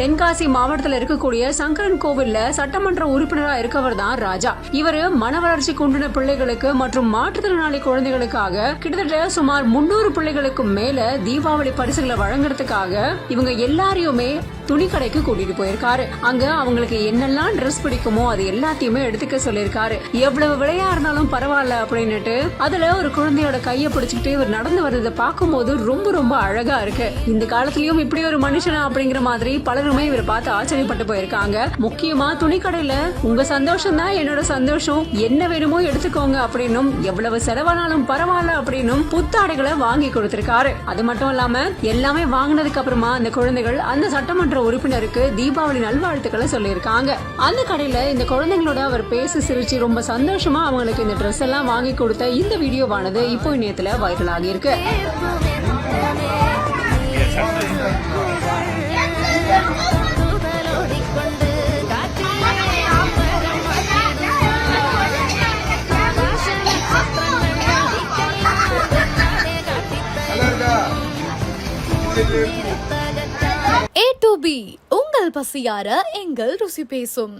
தென்காசி மாவட்டத்தில் இருக்கக்கூடிய சங்கரன் கோவில்ல சட்டமன்ற உறுப்பினரா இருக்கவர் தான் ராஜா. இவரு மன வளர்ச்சி குன்றின பிள்ளைகளுக்கு மற்றும் மாற்றுத்திறனாளி குழந்தைகளுக்காக கிட்டத்தட்ட சுமார் 300 பிள்ளைகளுக்கு மேல தீபாவளி பரிசுகளை வழங்குறதுக்காக இவங்க எல்லாரையுமே துணி கடைக்கு கூட்டிட்டு போயிருக்காரு. அங்க அவங்களுக்கு என்னெல்லாம் ட்ரெஸ் பிடிக்குமோ அது எல்லாத்தையுமே எடுத்துக்க சொல்லிருக்காரு. எவ்வளவு விலையா இருந்தாலும் பரவாயில்ல அப்படின்னுட்டு அதுல ஒரு குழந்தையோட கைய பிடிச்சுக்கிட்டு இவர் நடந்து வர்றதை பார்க்கும்போது ரொம்ப ரொம்ப அழகா இருக்கு. இந்த காலத்திலயும் இப்படி ஒரு மனுஷனா அப்படிங்கிற மாதிரி பலருமே இவரை பார்த்து ஆச்சரியப்பட்டு போயிருக்காங்க. முக்கியமா துணிக்கடையில உங்க சந்தோஷம் தான் என்னோட சந்தோஷம், என்ன வேணுமோ எடுத்துக்கோங்க அப்படின்னும் எவ்வளவு செலவானாலும் பரவாயில்ல அப்படின்னும் புத்தாடைகளை வாங்கி கொடுத்திருக்காரு. அது மட்டும் இல்லாம எல்லாமே வாங்கினதுக்கு அப்புறமா அந்த குழந்தைகள் அந்த சட்டமன்ற உறுப்பினருக்கு தீபாவளி நல்வாழ்த்துக்களை சொல்லியிருக்காங்க. அந்த கடையில இந்த குழந்தைங்களோட அவர் பேசி சிரிச்சு ரொம்ப சந்தோஷமா அவங்களுக்கு இந்த ட்ரெஸ் எல்லாம் வாங்கி கொடுத்த இந்த வீடியோவானது இப்போ இணையத்துல வைரல் ஆகி இருக்கு. A to B உங்கள் பசியார எங்கள் ருசி பேசும்.